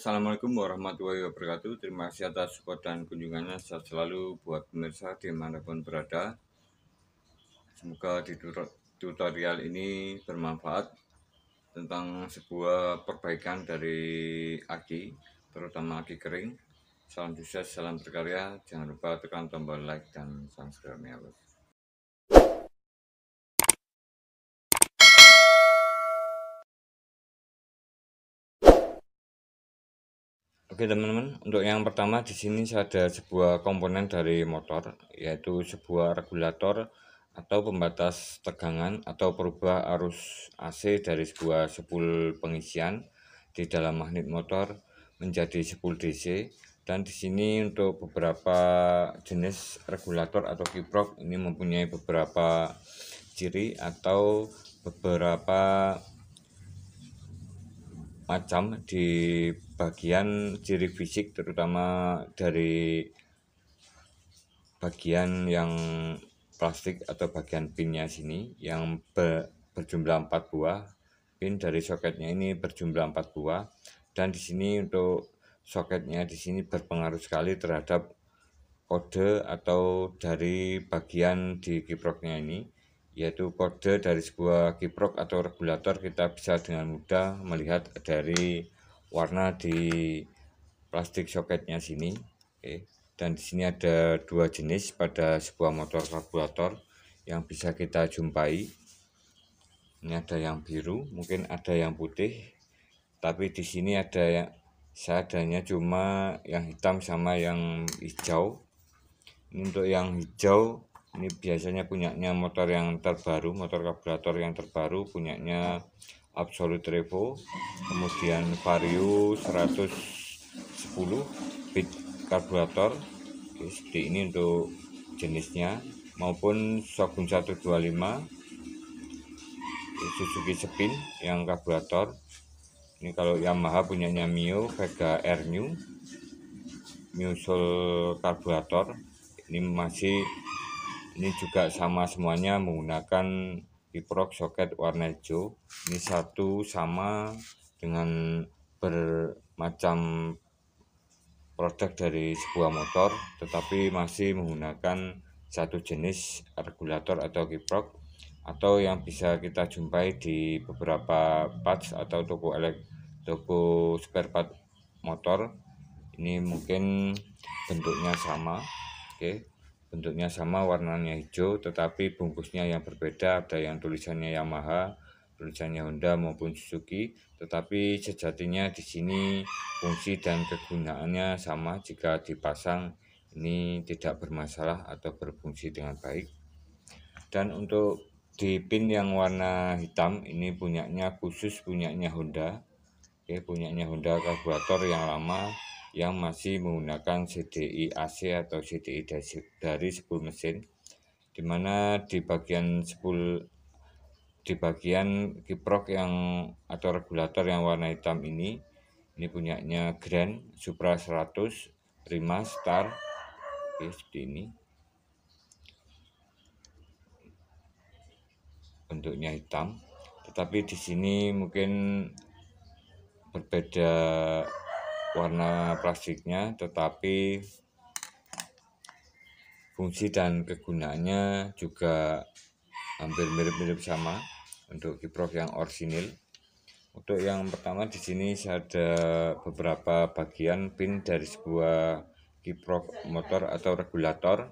Assalamualaikum warahmatullahi wabarakatuh. Terima kasih atas support dan kunjungannya. Sehat selalu buat pemirsa dimanapun berada. Semoga di tutorial ini bermanfaat tentang sebuah perbaikan dari aki, terutama aki kering. Salam sukses, salam berkarya. Jangan lupa tekan tombol like dan subscribe-nya. Oke teman-teman, untuk yang pertama di sini saya ada sebuah komponen dari motor, yaitu sebuah regulator atau pembatas tegangan atau perubah arus AC dari sebuah spool pengisian di dalam magnet motor menjadi spool DC. Dan di sini untuk beberapa jenis regulator atau kiprok ini mempunyai beberapa ciri atau beberapa macam di bagian ciri fisik, terutama dari bagian yang plastik atau bagian pinnya sini yang berjumlah 4 buah. Pin dari soketnya ini berjumlah 4 buah, dan di sini untuk soketnya di sini berpengaruh sekali terhadap kode atau dari bagian di kiproknya ini, yaitu kode dari sebuah kiprok atau regulator. Kita bisa dengan mudah melihat dari warna di plastik soketnya sini. Oke. Dan di sini ada dua jenis pada sebuah motor karburator yang bisa kita jumpai. Ini ada yang biru, mungkin ada yang putih, tapi di sini ada yang seadanya cuma yang hitam sama yang hijau. Ini untuk yang hijau, ini biasanya punyanya motor yang terbaru, motor karburator yang terbaru, punyanya Absolute Revo, kemudian Vario 110 bit karburator. Oke, seperti ini untuk jenisnya, maupun Shogun 125 Suzuki Spin yang karburator. Ini kalau Yamaha punyanya Mio Vega R New Soul karburator. Ini juga sama semuanya menggunakan kiprok soket warna hijau. Ini satu sama dengan bermacam produk dari sebuah motor, tetapi masih menggunakan satu jenis regulator atau kiprok, atau yang bisa kita jumpai di beberapa parts atau toko spare part motor. Ini mungkin bentuknya sama. Oke, bentuknya sama, warnanya hijau, tetapi bungkusnya yang berbeda. Ada yang tulisannya Yamaha, tulisannya Honda maupun Suzuki, tetapi sejatinya di sini fungsi dan kegunaannya sama. Jika dipasang ini tidak bermasalah atau berfungsi dengan baik. Dan untuk di pin yang warna hitam ini punyanya Honda. Oke, punyanya Honda karburator yang lama yang masih menggunakan CDI AC atau CDI dari spool mesin, dimana di bagian kiprok yang atau regulator yang warna hitam ini punyanya Grand Supra 100 Prima Star. Oke, seperti ini bentuknya hitam, tetapi di sini mungkin berbeda warna plastiknya, tetapi fungsi dan kegunaannya juga hampir mirip-mirip sama untuk kiprok yang orisinil. Untuk yang pertama di sini ada beberapa bagian pin dari sebuah kiprok motor atau regulator.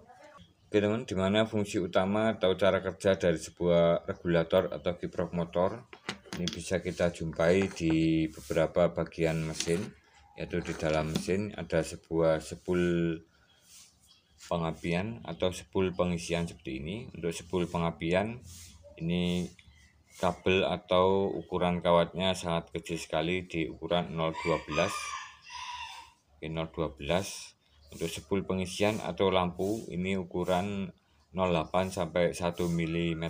Oke teman, dimana fungsi utama atau cara kerja dari sebuah regulator atau kiprok motor ini bisa kita jumpai di beberapa bagian mesin, yaitu di dalam mesin ada sebuah spool pengapian atau spool pengisian seperti ini. Untuk spool pengapian ini kabel atau ukuran kawatnya sangat kecil sekali di ukuran 012. Oke, 012. Untuk spool pengisian atau lampu ini ukuran 0,8 sampai 1 mm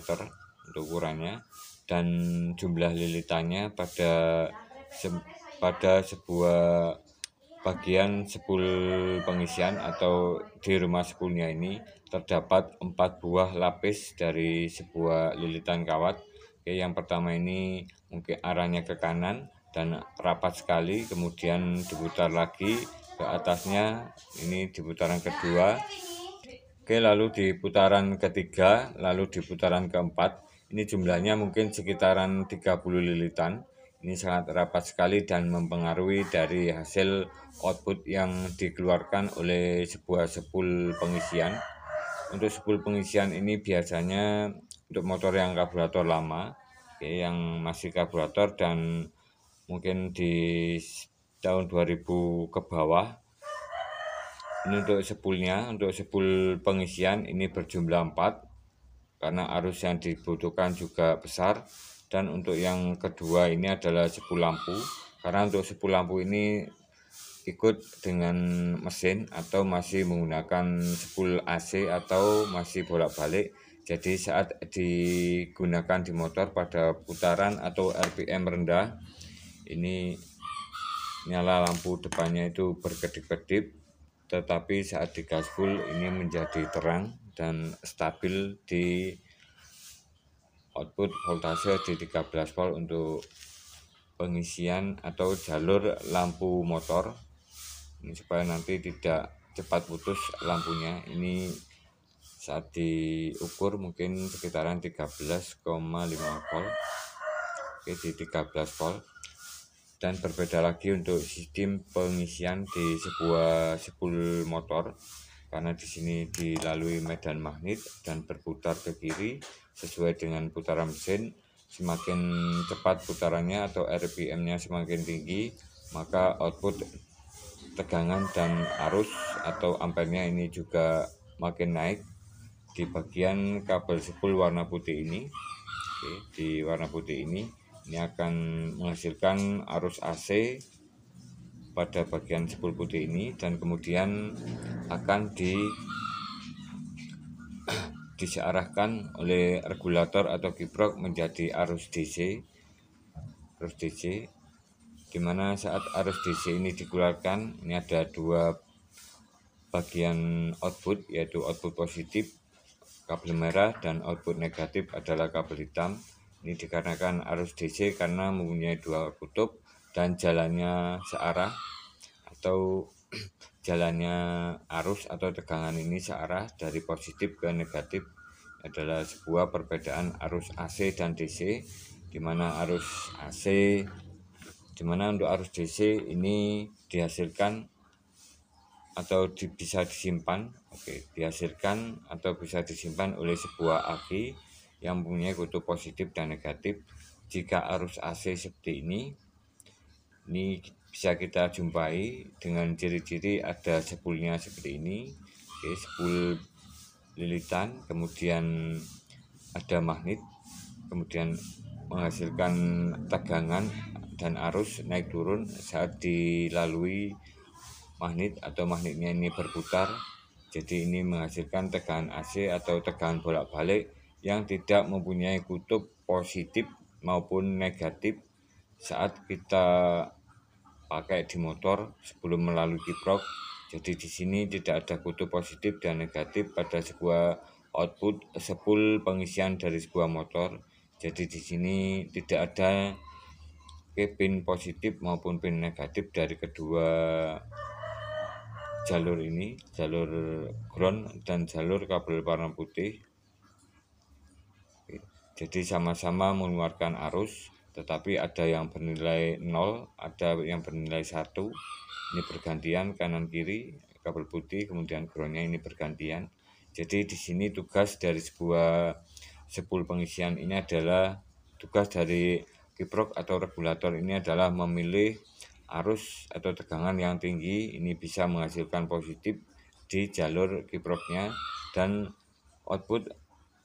untuk ukurannya, dan jumlah lilitannya pada sebuah bagian spool pengisian atau di rumah spoolnya ini terdapat 4 buah lapis dari sebuah lilitan kawat. Oke, yang pertama ini mungkin arahnya ke kanan, dan rapat sekali, kemudian diputar lagi ke atasnya, ini di putaran kedua. Oke, lalu di putaran ketiga, lalu di putaran keempat, ini jumlahnya mungkin sekitaran 30 lilitan. Ini sangat rapat sekali dan mempengaruhi dari hasil output yang dikeluarkan oleh sebuah sepul pengisian. Untuk sepul pengisian ini biasanya untuk motor yang karburator lama, oke, yang masih karburator dan mungkin di tahun 2000 ke bawah. Ini untuk sepulnya, untuk sepul pengisian ini berjumlah 4 karena arus yang dibutuhkan juga besar. Dan untuk yang kedua ini adalah sepul lampu, karena untuk sepul lampu ini ikut dengan mesin atau masih menggunakan sepul AC atau masih bolak-balik. Jadi saat digunakan di motor pada putaran atau RPM rendah, ini nyala lampu depannya itu berkedip-kedip, tetapi saat digas full ini menjadi terang dan stabil di output voltase di 13 volt untuk pengisian atau jalur lampu motor. Ini supaya nanti tidak cepat putus lampunya. Ini saat diukur mungkin sekitaran 13,5 volt. Oke, di 13 volt. Dan berbeda lagi untuk sistem pengisian di sebuah sepul motor, karena di sini dilalui medan magnet dan berputar ke kiri sesuai dengan putaran mesin. Semakin cepat putarannya atau RPM-nya semakin tinggi, maka output tegangan dan arus atau ampernya ini juga makin naik. Di bagian kabel sepul warna putih ini, oke, di warna putih ini akan menghasilkan arus AC pada bagian sepul putih ini, dan kemudian akan disearahkan oleh regulator atau kiprok menjadi arus DC, dimana saat arus DC ini dikeluarkan, ini ada dua bagian output, yaitu output positif kabel merah dan output negatif adalah kabel hitam. Ini dikarenakan arus DC karena mempunyai dua kutub dan jalannya searah, atau jalannya arus atau tegangan ini searah dari positif ke negatif. Adalah sebuah perbedaan arus AC dan DC, dimana untuk arus DC ini dihasilkan atau bisa disimpan, dihasilkan atau bisa disimpan oleh sebuah aki yang mempunyai kutub positif dan negatif. Jika arus AC seperti ini bisa kita jumpai dengan ciri-ciri ada sepulnya seperti ini, sepul lilitan, kemudian ada magnet, kemudian menghasilkan tegangan dan arus naik turun saat dilalui magnet atau magnetnya ini berputar. Jadi ini menghasilkan tegangan AC atau tegangan bolak-balik yang tidak mempunyai kutub positif maupun negatif saat kita pakai di motor sebelum melalui kiprok. Jadi di sini tidak ada kutub positif dan negatif pada sebuah output sepul pengisian dari sebuah motor. Jadi di sini tidak ada pin positif maupun pin negatif dari kedua jalur ini, jalur ground dan jalur kabel warna putih. Jadi sama-sama mengeluarkan arus, tetapi ada yang bernilai 0, ada yang bernilai 1. Ini bergantian kanan kiri, kabel putih, kemudian groundnya ini bergantian. Jadi di sini tugas dari sebuah sepul pengisian ini adalah, tugas dari kiprok atau regulator ini adalah memilih arus atau tegangan yang tinggi, ini bisa menghasilkan positif di jalur kiproknya, dan output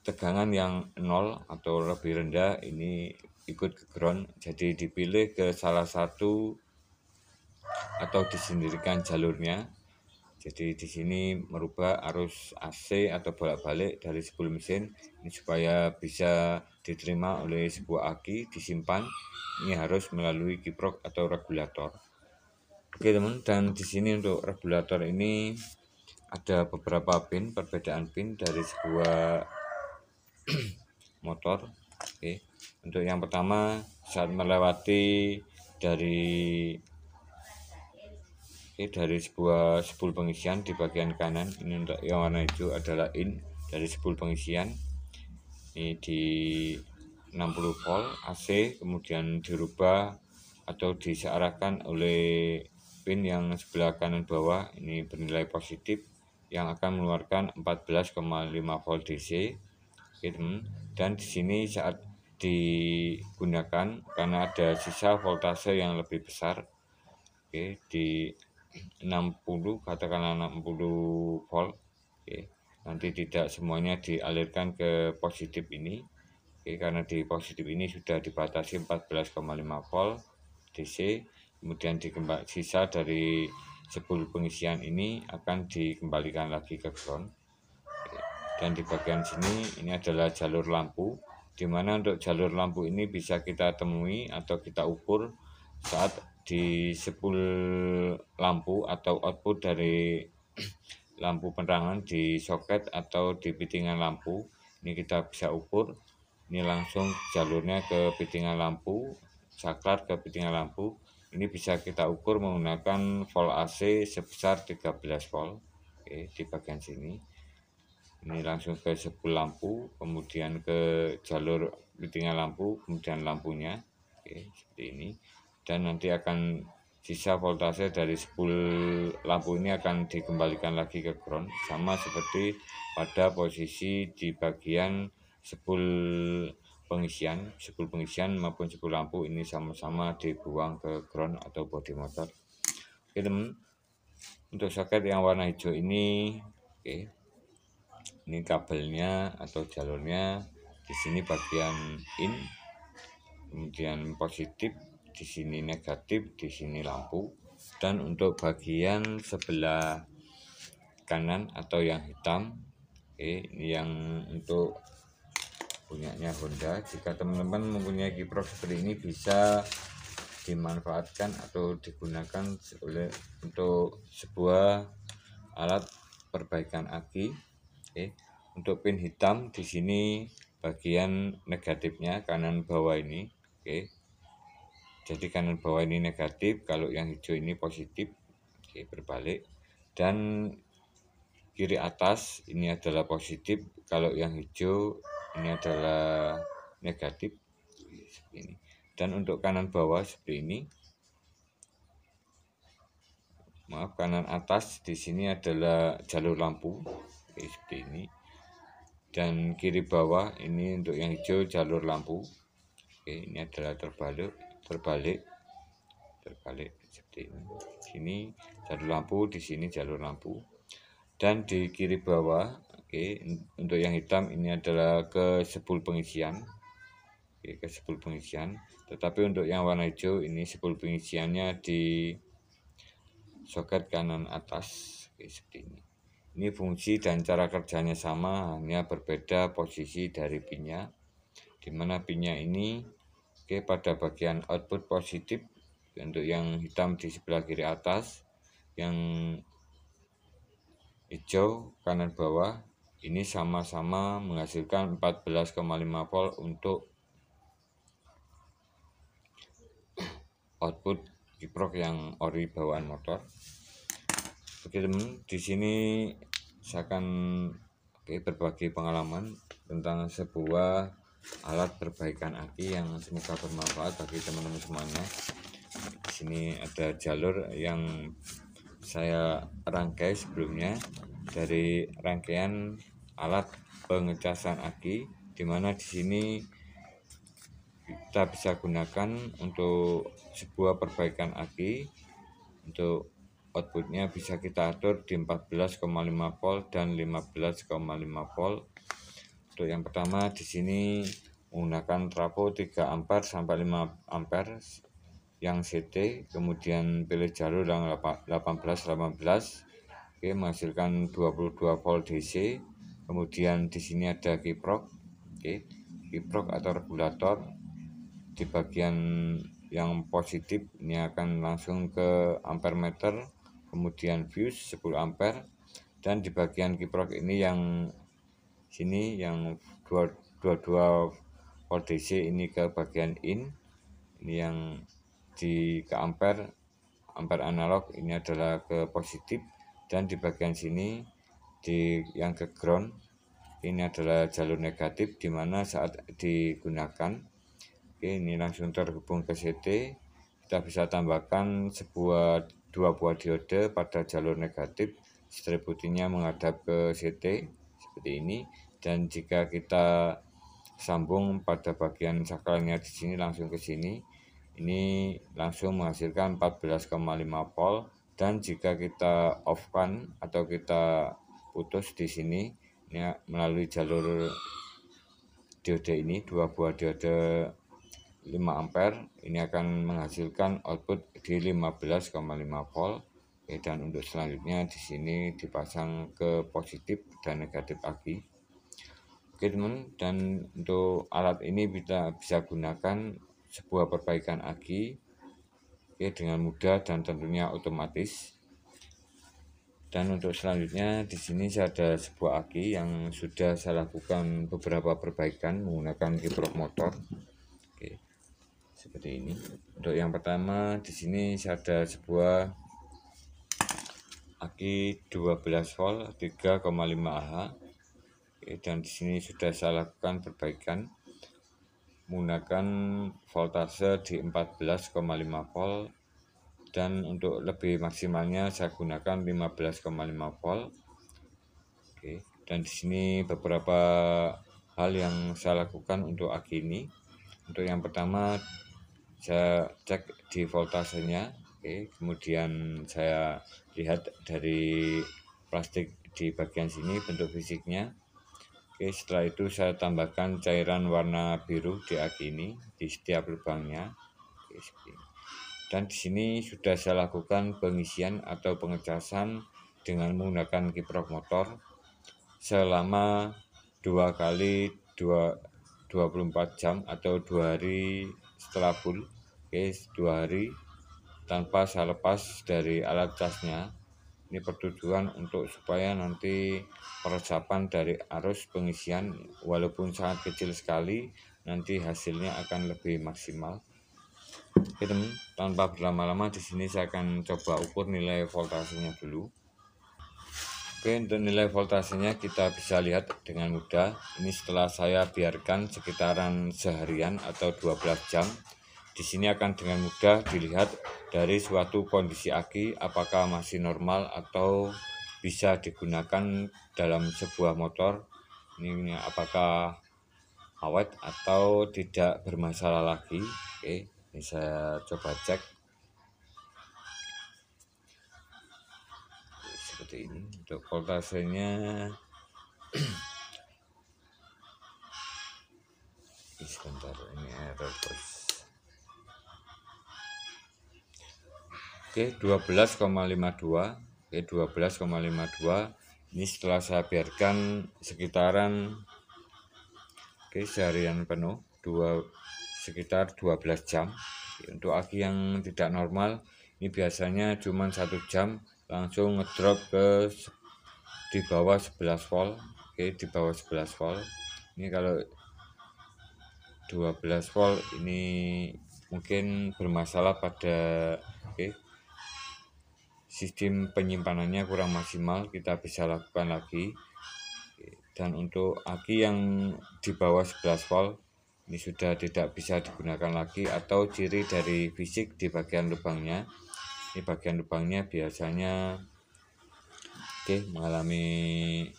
tegangan yang 0 atau lebih rendah ini ikut ke ground. Jadi dipilih ke salah satu atau disendirikan jalurnya. Jadi di sini merubah arus AC atau bolak-balik dari sepul mesin ini supaya bisa diterima oleh sebuah aki, disimpan. Ini harus melalui kiprok atau regulator. Oke teman, dan di sini untuk regulator ini ada beberapa pin, perbedaan pin dari sebuah motor. Oke, untuk yang pertama, saat melewati dari sebuah spool pengisian di bagian kanan. Ini untuk yang warna hijau adalah in dari spool pengisian ini di 60 volt AC, kemudian dirubah atau disearahkan oleh pin yang sebelah kanan bawah ini bernilai positif yang akan mengeluarkan 14,5 volt DC. Oke, teman. Dan di sini saat digunakan karena ada sisa voltase yang lebih besar, oke, di 60 katakanlah 60 volt, oke, nanti tidak semuanya dialirkan ke positif ini, oke, karena di positif ini sudah dibatasi 14,5 volt DC. Kemudian sisa dari spool pengisian ini akan dikembalikan lagi ke ground. Dan di bagian sini ini adalah jalur lampu, dimana untuk jalur lampu ini bisa kita temui atau kita ukur saat di spool lampu atau output dari lampu penerangan di soket atau di fittingan lampu. Ini kita bisa ukur, ini langsung jalurnya ke fittingan lampu, saklar ke fittingan lampu. Ini bisa kita ukur menggunakan volt AC sebesar 13 volt. Oke, di bagian sini ini langsung ke spool lampu, kemudian ke jalur fittingan lampu, kemudian lampunya, oke, seperti ini. Dan nanti akan sisa voltase dari spool lampu ini akan dikembalikan lagi ke ground, sama seperti pada posisi di bagian spool pengisian maupun spool lampu ini sama-sama dibuang ke ground atau bodi motor. Oke, teman. Untuk soket yang warna hijau ini, oke, ini kabelnya atau jalurnya. Di sini bagian in, kemudian positif, di sini negatif, di sini lampu. Dan untuk bagian sebelah kanan atau yang hitam, oke, ini yang untuk punyanya Honda. Jika teman-teman mempunyai kiprok seperti ini, bisa dimanfaatkan atau digunakan untuk sebuah alat perbaikan aki. Oke, untuk pin hitam di sini bagian negatifnya kanan bawah ini, oke. Jadi kanan bawah ini negatif, kalau yang hijau ini positif, oke, berbalik. Dan kiri atas ini adalah positif, kalau yang hijau ini adalah negatif, seperti ini. Dan untuk kanan bawah seperti ini. Maaf, kanan atas di sini adalah jalur lampu, oke, seperti ini. Dan kiri bawah ini untuk yang hijau jalur lampu, oke, ini adalah terbalik seperti ini. Sini jalur lampu, di sini jalur lampu. Dan di kiri bawah, oke, untuk yang hitam ini adalah ke spool pengisian, oke, ke spool pengisian. Tetapi untuk yang warna hijau ini spool pengisiannya di soket kanan atas, oke, seperti ini. Ini fungsi dan cara kerjanya sama, hanya berbeda posisi dari pinnya. Dimana pinnya ini, oke, pada bagian output positif untuk yang hitam di sebelah kiri atas, yang hijau kanan bawah ini sama-sama menghasilkan 14,5 volt untuk output kiprok yang ori bawaan motor. Oke, teman, di sini saya akan berbagi pengalaman tentang sebuah alat perbaikan aki yang semoga bermanfaat bagi teman-teman semuanya. Di sini ada jalur yang saya rangkai sebelumnya dari rangkaian alat pengecasan aki, dimana di sini kita bisa gunakan untuk sebuah perbaikan aki. Untuk outputnya bisa kita atur di 14,5 volt dan 15,5 volt. Untuk yang pertama di sini menggunakan trafo 3 ampere sampai 5 ampere yang CT, kemudian pilih jalur yang 18, oke, menghasilkan 22 volt DC. Kemudian di sini ada kiprok, oke, kiprok atau regulator. Di bagian yang positif ini akan langsung ke ampere meter, kemudian fuse 10 ampere. Dan di bagian kiprok ini yang sini yang 22 volt DC ini ke bagian in, ini yang ke ampere analog ini adalah ke positif, dan di bagian sini yang ke ground ini adalah jalur negatif, dimana saat digunakan ini langsung terhubung ke CT. Kita bisa tambahkan dua buah diode pada jalur negatif, strip putihnya menghadap ke CT seperti ini, dan jika kita sambung pada bagian sakralnya di sini langsung ke sini, ini langsung menghasilkan 14,5 volt. Dan jika kita off-kan atau kita putus di sini ini melalui jalur diode ini, dua buah diode 5 ampere, ini akan menghasilkan output di 15,5 volt. Dan untuk selanjutnya di sini dipasang ke positif dan negatif aki. Oke teman, dan untuk alat ini bisa gunakan sebuah perbaikan aki dengan mudah dan tentunya otomatis. Dan untuk selanjutnya di sini saya ada sebuah aki yang sudah saya lakukan beberapa perbaikan menggunakan kiprok motor. Oke, seperti ini. Untuk yang pertama di sini saya ada sebuah aki 12 volt 3,5 Ah. Dan di sini sudah saya lakukan perbaikan menggunakan voltase di 14,5 volt, dan untuk lebih maksimalnya saya gunakan 15,5 volt. Oke, dan di sini beberapa hal yang saya lakukan untuk aki ini. Untuk yang pertama saya cek di voltasenya, kemudian saya lihat dari plastik di bagian sini bentuk fisiknya. Setelah itu saya tambahkan cairan warna biru di aki ini di setiap lubangnya. Dan di sini sudah saya lakukan pengisian atau pengecasan dengan menggunakan kiprok motor selama 2 kali 24 jam atau 2 hari setelah full. 2 hari tanpa saya lepas dari alat casnya. Ini bertujuan untuk supaya nanti peresapan dari arus pengisian walaupun sangat kecil sekali, nanti hasilnya akan lebih maksimal. Oke teman, tanpa berlama-lama di sini saya akan coba ukur nilai voltasenya dulu. Oke, untuk nilai voltasenya kita bisa lihat dengan mudah. Ini setelah saya biarkan sekitaran seharian atau 12 jam. Di sini akan dengan mudah dilihat dari suatu kondisi aki apakah masih normal atau bisa digunakan dalam sebuah motor. Ini apakah awet atau tidak bermasalah lagi. Oke, ini saya coba cek. Seperti ini untuk voltasenya. Sebentar, ini error bos. Oke, 12,52. Oke, 12,52. Ini setelah saya biarkan sekitaran seharian penuh, sekitar 12 jam. Untuk aki yang tidak normal ini biasanya cuma 1 jam langsung ngedrop ke di bawah 11 volt. Di bawah 11 volt. Ini kalau 12 volt ini mungkin bermasalah pada sistem penyimpanannya kurang maksimal, kita bisa lakukan lagi. Dan untuk aki yang di bawah 11 volt ini sudah tidak bisa digunakan lagi, atau ciri dari fisik di bagian lubangnya. Ini bagian lubangnya biasanya mengalami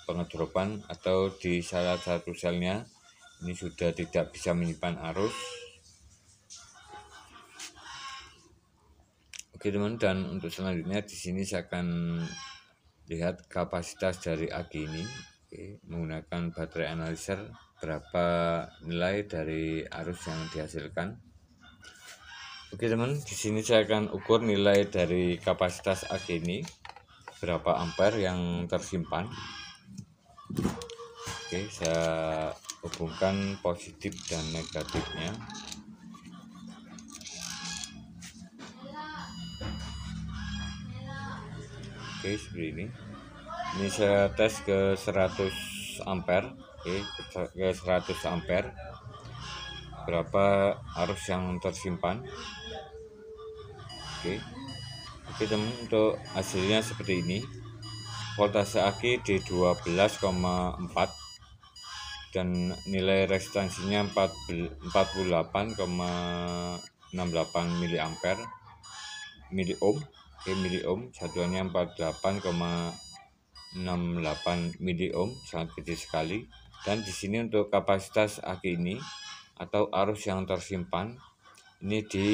pengedropan, atau di salah satu selnya ini sudah tidak bisa menyimpan arus. Oke teman, dan untuk selanjutnya di sini saya akan lihat kapasitas dari aki ini. Menggunakan baterai analyzer berapa nilai dari arus yang dihasilkan. Oke teman, di sini saya akan ukur nilai dari kapasitas aki ini berapa ampere yang tersimpan. Oke, saya hubungkan positif dan negatifnya. Oke, seperti ini. Ini saya tes ke 100 ampere. Ke 100 ampere berapa arus yang tersimpan. Oke teman, untuk hasilnya seperti ini. Voltase aki di 12,4 dan nilai rezistansinya 48,68 miliohm. Miliohm satuannya 48,68 miliohm, sangat kecil sekali. Dan di sini untuk kapasitas aki ini atau arus yang tersimpan ini di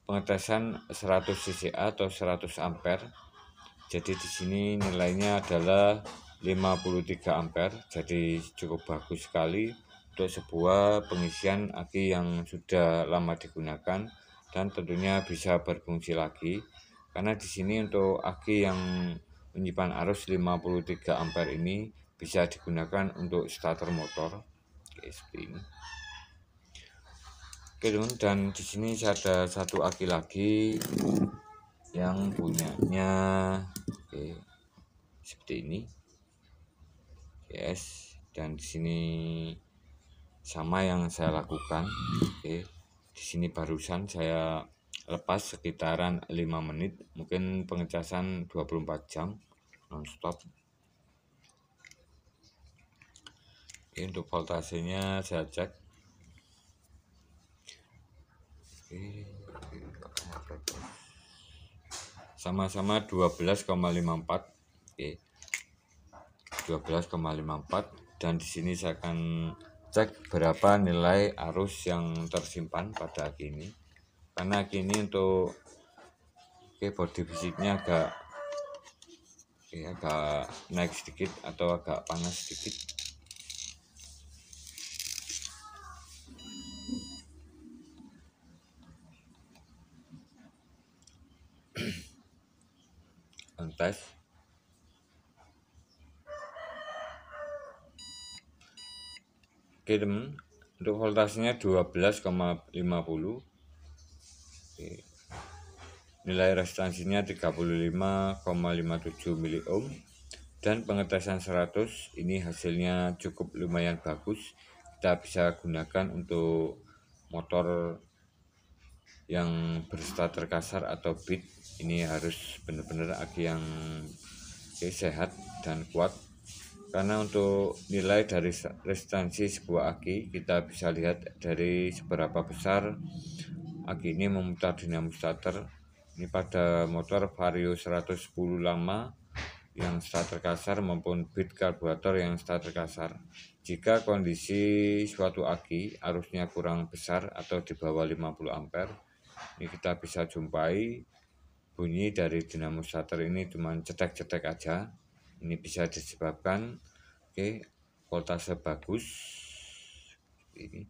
pengetesan 100 cca atau 100 ampere. Jadi di sini nilainya adalah 53 ampere. Jadi cukup bagus sekali untuk sebuah pengisian aki yang sudah lama digunakan dan tentunya bisa berfungsi lagi. Karena di sini untuk aki yang menyimpan arus 53 ampere ini bisa digunakan untuk starter motor. Oke, seperti ini. Oke teman, dan di sini ada satu aki lagi yang punyanya seperti ini, dan di sini sama yang saya lakukan. Di sini barusan saya lepas sekitaran 5 menit, mungkin pengecasan 24 jam nonstop. Untuk voltasenya saya cek. Sama-sama 12,54. 12,54, dan di sini saya akan cek berapa nilai arus yang tersimpan pada aki ini. Karena aki ini untuk body fisiknya agak naik sedikit atau agak panas sedikit. Tes. Oke teman, untuk voltasenya 12,50. Nilai rezistansinya 35,57 miliohm dan pengetesan 100. Ini hasilnya cukup lumayan bagus. Kita bisa gunakan untuk motor yang berstarter kasar atau beat. Ini harus benar-benar aki yang sehat dan kuat. Karena untuk nilai dari resistansi sebuah aki kita bisa lihat dari seberapa besar aki ini memutar dinamo starter. Ini pada motor Vario 110 lama yang starter kasar maupun beat karburator yang starter kasar. Jika kondisi suatu aki arusnya kurang besar atau di bawah 50 ampere, ini kita bisa jumpai bunyi dari dinamo starter ini cuma cetek-cetek aja. Ini bisa disebabkan voltase bagus, ini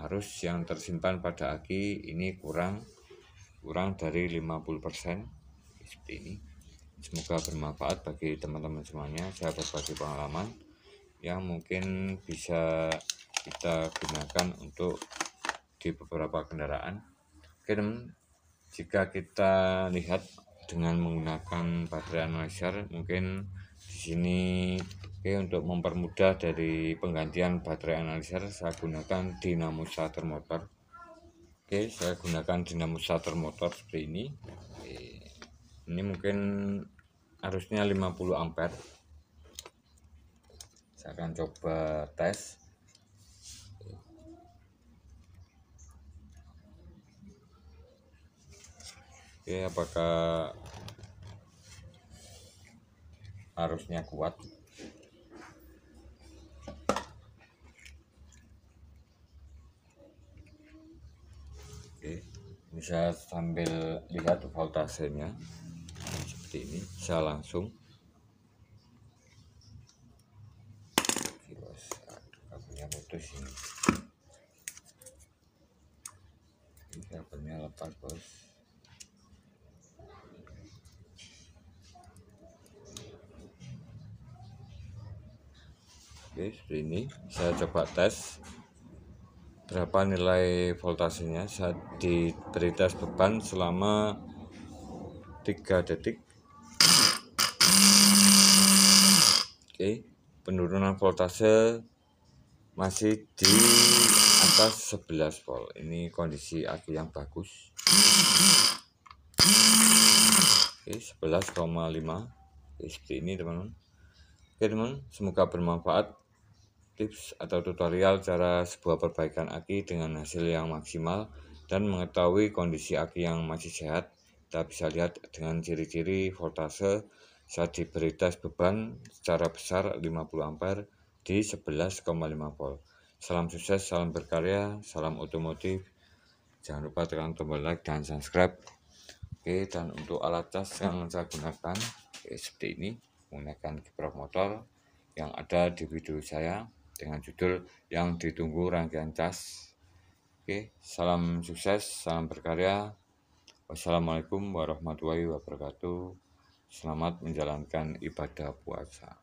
arus yang tersimpan pada aki ini kurang dari 50%, seperti ini. Semoga bermanfaat bagi teman-teman semuanya. Saya berbagi pengalaman yang mungkin bisa kita gunakan untuk di beberapa kendaraan. Oke teman, jika kita lihat dengan menggunakan baterai analyzer, mungkin di sini untuk mempermudah dari penggantian baterai analyzer saya gunakan dinamo starter motor. Saya gunakan dinamo starter motor seperti ini. Ini mungkin arusnya 50 ampere. Saya akan coba tes. Apakah arusnya kuat? Bisa sambil lihat voltasenya seperti ini. Saya langsung kabelnya putus ini. Kabelnya lepas bos. Seperti ini. Saya coba tes berapa nilai voltasenya saat diberi tes beban selama 3 detik. Penurunan voltase masih di atas 11 volt. Ini kondisi aki yang bagus. Oke, 11,5. Oke, seperti ini teman-teman. Oke teman, semoga bermanfaat tips atau tutorial cara sebuah perbaikan aki dengan hasil yang maksimal dan mengetahui kondisi aki yang masih sehat. Kita bisa lihat dengan ciri-ciri voltase saat diberi tes beban secara besar 50 ampere di 11,5 volt. Salam sukses, salam berkarya, salam otomotif. Jangan lupa tekan tombol like dan subscribe. Oke, dan untuk alat cas yang saya gunakan seperti ini, menggunakan kiprok motor yang ada di video saya dengan judul yang ditunggu rangkaian cas. Oke, salam sukses, salam berkarya. Wassalamualaikum warahmatullahi wabarakatuh. Selamat menjalankan ibadah puasa.